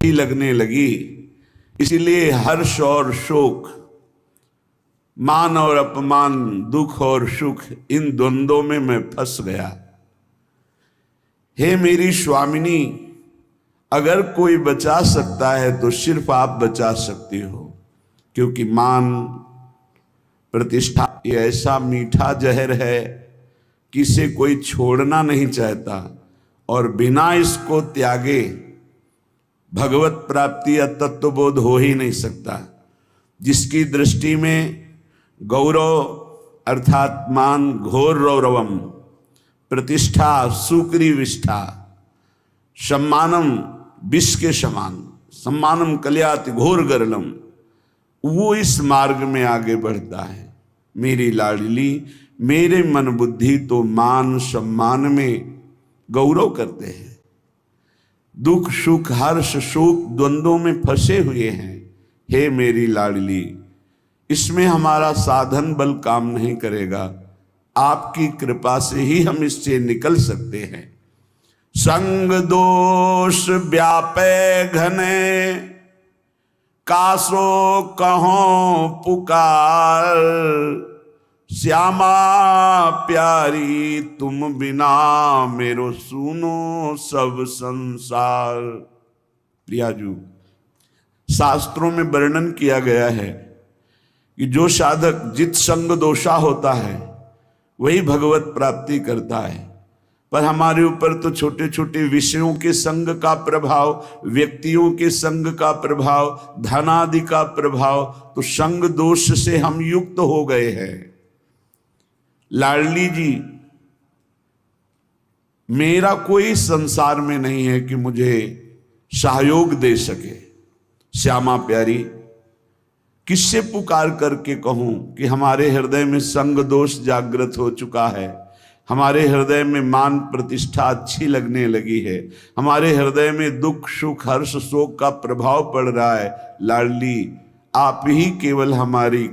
ही लगने लगी। इसीलिए हर्ष और शोक, मान और अपमान, दुख और सुख, इन द्वंद्वों में मैं फंस गया। हे मेरी स्वामिनी, अगर कोई बचा सकता है तो सिर्फ आप बचा सकती हो, क्योंकि मान प्रतिष्ठा ये ऐसा मीठा जहर है कि इसे कोई छोड़ना नहीं चाहता, और बिना इसको त्यागे भगवत प्राप्ति या तत्वबोध हो ही नहीं सकता। जिसकी दृष्टि में गौरव अर्थात मान घोर रौरवम, प्रतिष्ठा सुक्री विष्ठा, सम्मानम विष के समान, सम्मानम कल्याति घोर गरलम, वो इस मार्ग में आगे बढ़ता है। मेरी लाडली, मेरे मन बुद्धि तो मान सम्मान में गौरव करते हैं, दुख सुख हर्ष शोक द्वंद्वों में फंसे हुए हैं। हे मेरी लाडली, इसमें हमारा साधन बल काम नहीं करेगा, आपकी कृपा से ही हम इससे निकल सकते हैं। संग दोष व्यापे घने, कासो कहो पुकार, श्यामा प्यारी तुम बिना मेरो सुनो सब संसार। प्रियाजू, शास्त्रों में वर्णन किया गया है कि जो साधक जित संग दोषा होता है वही भगवत प्राप्ति करता है। पर हमारे ऊपर तो छोटे छोटे विषयों के संग का प्रभाव, व्यक्तियों के संग का प्रभाव, धनादि का प्रभाव, तो संग दोष से हम युक्त हो गए हैं। लाडली जी, मेरा कोई संसार में नहीं है कि मुझे सहयोग दे सके। श्यामा प्यारी, किससे पुकार करके कहूं कि हमारे हृदय में संग दोष जागृत हो चुका है, हमारे हृदय में मान प्रतिष्ठा अच्छी लगने लगी है, हमारे हृदय में दुख सुख हर्ष शोक का प्रभाव पड़ रहा है। लाडली, आप ही केवल हमारी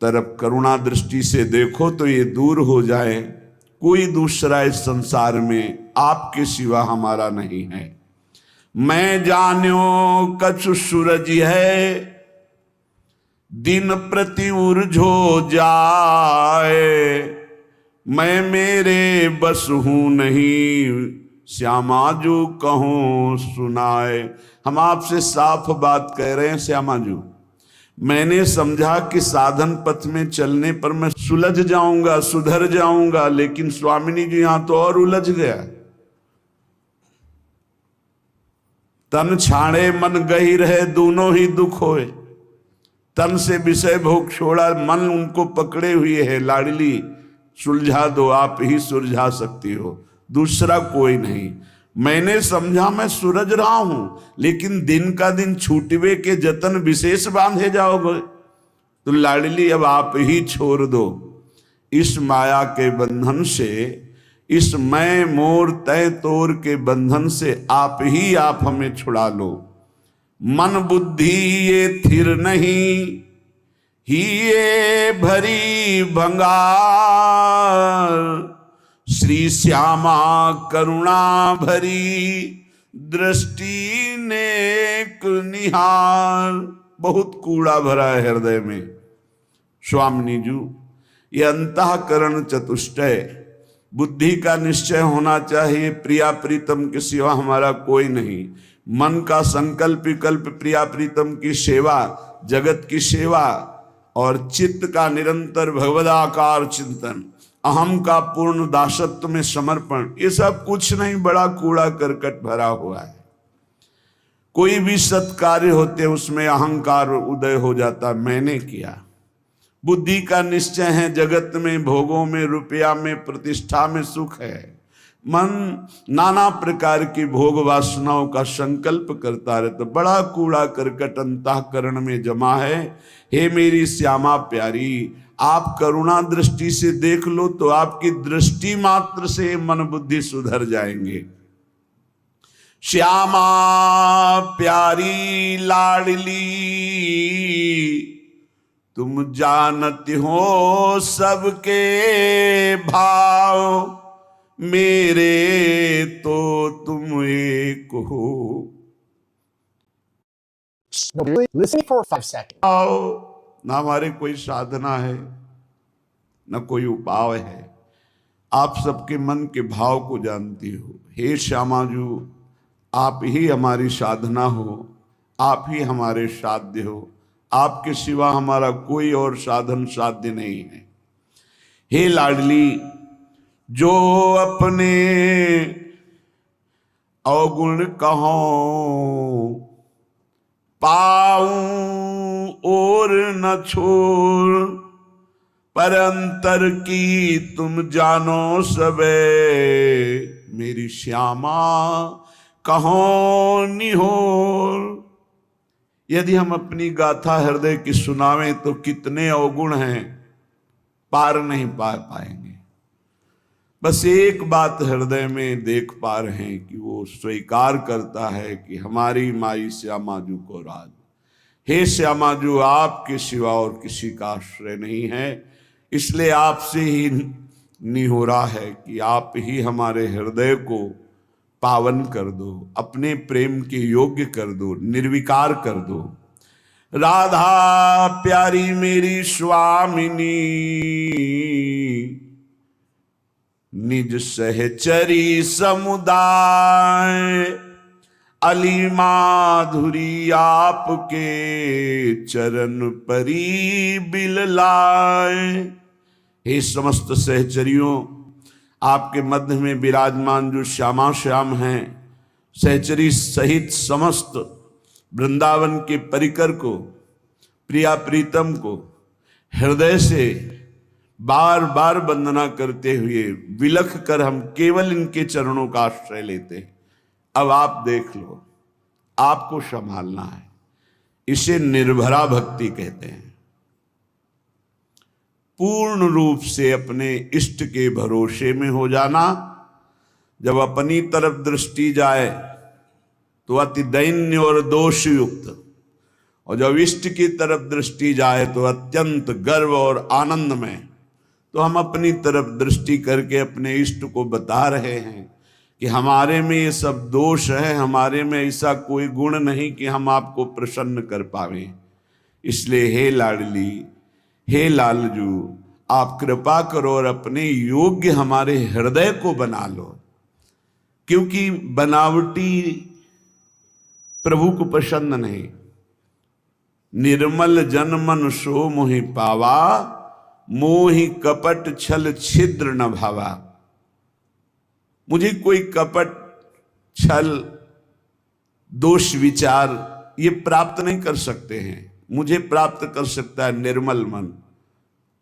तरफ करुणा दृष्टि से देखो तो ये दूर हो जाए। कोई दूसरा इस संसार में आपके सिवा हमारा नहीं है। मैं जान्यो कछु सूरज है, दिन प्रति उर्झो जाए, मैं मेरे बस हूं नहीं, श्यामा जो कहूं सुनाए। हम आपसे साफ बात कह रहे हैं श्यामा जी। मैंने समझा कि साधन पथ में चलने पर मैं सुलझ जाऊंगा, सुधर जाऊंगा, लेकिन स्वामिनी जी यहां तो और उलझ गया। तन छाड़े मन गही रहे, दोनों ही दुख होए। तन से विषय भोग छोड़ा, मन उनको पकड़े हुए है। लाडली, सुलझा दो, आप ही सुलझा सकती हो, दूसरा कोई नहीं। मैंने समझा मैं सूरज रहा हूं, लेकिन दिन का दिन छूटवे के जतन विशेष बांधे जाओगे। तो लाडली, अब आप ही छोड़ दो इस माया के बंधन से, इस मैं मोर तय तोर के बंधन से आप हमें छुड़ा लो। मन बुद्धि ये थिर नहीं, ही ये भरी भंगार, श्री श्यामा करुणा भरी, दृष्टि नेक निहार। बहुत कूड़ा भरा है हृदय में स्वामिनी जी। ये अंतःकरण चतुष्टय, बुद्धि का निश्चय होना चाहिए, प्रिया प्रीतम के सिवा हमारा कोई नहीं। मन का संकल्प विकल्प प्रिया प्रीतम की सेवा, जगत की सेवा, और चित्त का निरंतर भगवदाकार चिंतन, अहम का पूर्ण दासत्व में समर्पण, ये सब कुछ नहीं, बड़ा कूड़ा करकट भरा हुआ है। कोई भी सत्कार्य होते उसमें अहंकार उदय हो जाता, मैंने किया। बुद्धि का निश्चय है, जगत में भोगों में रुपया में प्रतिष्ठा में सुख है। मन नाना प्रकार की भोग वासनाओं का संकल्प करता रहता, तो बड़ा कूड़ा करकट अंतःकरण में जमा है। हे मेरी श्यामा प्यारी, आप करुणा दृष्टि से देख लो तो आपकी दृष्टि मात्र से मन बुद्धि सुधर जाएंगे। श्यामा प्यारी लाडली, तुम जानती हो सबके भाव, मेरे तो तुम एक हो। No, really, listen for 5 seconds. ना हमारे कोई साधना है, न कोई उपाय है। आप सबके मन के भाव को जानती हो। हे श्यामाजू, आप ही हमारी साधना हो, आप ही हमारे साध्य हो। आपके सिवा हमारा कोई और साधन साध्य नहीं है। हे लाडली, जो अपने अवगुण कहो पाऊं और न छोड़, पर अंतर की तुम जानो सबे, मेरी श्यामा कहो निहोर। यदि हम अपनी गाथा हृदय की सुनावें तो कितने अवगुण हैं, पार नहीं पा पाएंगे। बस एक बात हृदय में देख पा रहे हैं कि वो स्वीकार करता है कि हमारी माई श्यामाजू को राज। हे श्यामाजू, आपके सिवा और किसी का आश्रय नहीं है, इसलिए आपसे ही निहोरा है कि आप ही हमारे हृदय को पावन कर दो, अपने प्रेम के योग्य कर दो, निर्विकार कर दो। राधा प्यारी मेरी स्वामिनी, निज सहचरी समुदाय, अली माधुरी आपके चरण परी बिललाए। हे समस्त सहचरियों, आपके मध्य में विराजमान जो श्यामा श्याम हैं, सहचरी सहित समस्त वृंदावन के परिकर को, प्रिया प्रीतम को हृदय से बार बार वंदना करते हुए विलख कर हम केवल इनके चरणों का आश्रय लेते हैं। अब आप देख लो, आपको संभालना है। इसे निर्भरा भक्ति कहते हैं। पूर्ण रूप से अपने इष्ट के भरोसे में हो जाना। जब अपनी तरफ दृष्टि जाए तो अति दैन्य और दोष युक्त, और जब इष्ट की तरफ दृष्टि जाए तो अत्यंत गर्व और आनंद में। तो हम अपनी तरफ दृष्टि करके अपने इष्ट को बता रहे हैं कि हमारे में ये सब दोष है, हमारे में ऐसा कोई गुण नहीं कि हम आपको प्रसन्न कर पावे। इसलिए हे लाडली, हे लालजू, आप कृपा करो और अपने योग्य हमारे हृदय को बना लो, क्योंकि बनावटी प्रभु को पसंद नहीं। निर्मल जन मन सो मोहि पावा, मोहि कपट छल छिद्र न भावा। मुझे कोई कपट छल दोष विचार ये प्राप्त नहीं कर सकते हैं। मुझे प्राप्त कर सकता है निर्मल मन,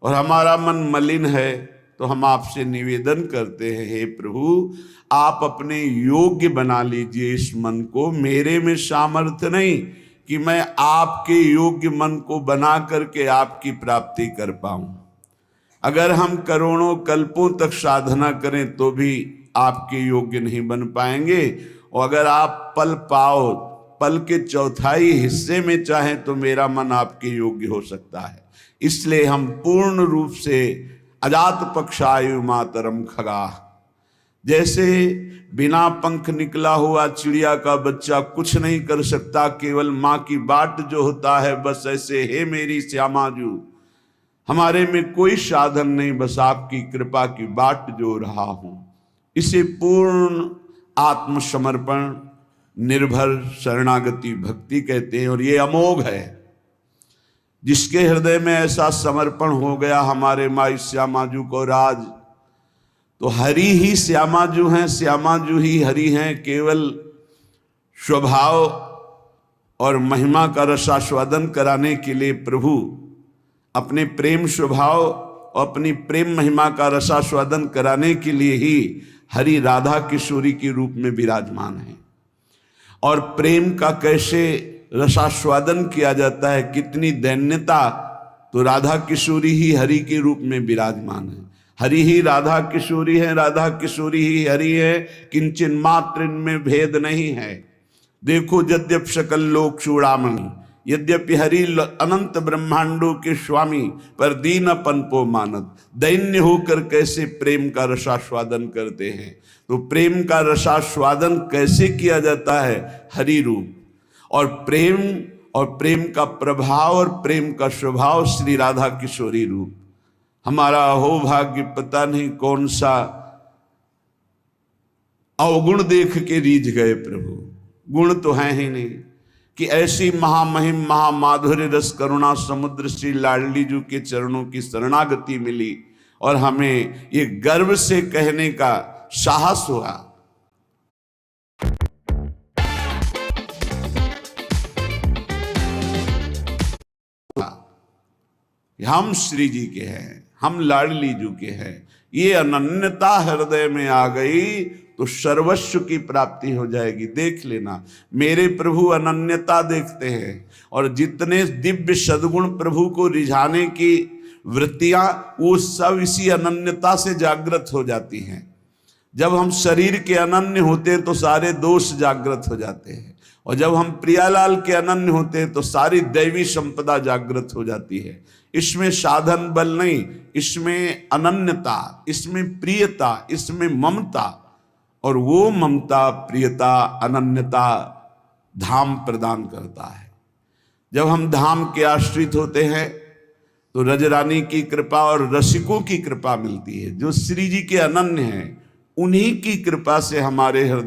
और हमारा मन मलिन है। तो हम आपसे निवेदन करते हैं, हे प्रभु, आप अपने योग्य बना लीजिए इस मन को। मेरे में सामर्थ्य नहीं कि मैं आपके योग्य मन को बना करके आपकी प्राप्ति कर पाऊं। अगर हम करोड़ों कल्पों तक साधना करें तो भी आपके योग्य नहीं बन पाएंगे। और अगर आप पल पाओ, पल के चौथाई हिस्से में चाहें तो मेरा मन आपके योग्य हो सकता है। इसलिए हम पूर्ण रूप से अजात पक्षायु मातरम खगा, जैसे बिना पंख निकला हुआ चिड़िया का बच्चा कुछ नहीं कर सकता, केवल माँ की बाट जो होता है, बस ऐसे हे मेरी श्यामाजू, हमारे में कोई साधन नहीं, बस आपकी कृपा की बाट जो रहा हूं। इसे पूर्ण आत्मसमर्पण, निर्भर शरणागति भक्ति कहते हैं। और ये अमोघ है। जिसके हृदय में ऐसा समर्पण हो गया हमारे माई श्यामाजू को राज, तो हरि ही श्यामाजू हैं, श्यामाजू ही हरि हैं। केवल स्वभाव और महिमा का रसास्वादन कराने के लिए प्रभु अपने प्रेम स्वभाव और अपनी प्रेम महिमा का रसास्वादन कराने के लिए ही हरि राधा किशोरी के रूप में विराजमान है। और प्रेम का कैसे रसास्वादन किया जाता है, कितनी दैन्यता, तो राधा किशोरी ही हरि के रूप में विराजमान है। हरि ही राधा किशोरी है, राधा किशोरी ही हरि है, किंचन मात्र इनमें भेद नहीं है। देखो यद्यप सकल लोक चूड़ामणि, यद्यपि हरि अनंत ब्रह्मांडों के स्वामी, पर दीनपन को मानत, दैन्य होकर कैसे प्रेम का रसास्वादन करते हैं। तो प्रेम का रसास्वादन कैसे किया जाता है, हरि रूप। और प्रेम और प्रेम का प्रभाव और प्रेम का स्वभाव श्री राधा किशोरी रूप। हमारा अहोभाग्य पता नहीं कौन सा अवगुण देख के रीझ गए प्रभु। गुण तो है ही नहीं कि ऐसी महामहिम महामाधुर्य रस करुणा समुद्र श्री लाडली जी के चरणों की शरणागति मिली और हमें ये गर्व से कहने का साहस हुआ। हम श्री जी के हैं, हम लाडली जी के हैं। ये अनन्यता हृदय में आ गई तो सर्वस्व की प्राप्ति हो जाएगी। देख लेना, मेरे प्रभु अनन्यता देखते हैं और जितने दिव्य सद्गुण प्रभु को रिझाने की वृत्तियां, वो सब इसी अनन्यता से जागृत हो जाती हैं। जब हम शरीर के अनन्य होते हैं तो सारे दोष जागृत हो जाते हैं, और जब हम प्रियालाल के अनन्य होते हैं तो सारी दैवी संपदा जागृत हो जाती है। इसमें साधन बल नहीं, इसमें अनन्यता, इसमें प्रियता, इसमें ममता, और वो ममता प्रियता अनन्यता धाम प्रदान करता है। जब हम धाम के आश्रित होते हैं तो रजरानी की कृपा और रसिकों की कृपा मिलती है। जो श्री जी के अनन्य हैं उन्हीं की कृपा से हमारे हृदय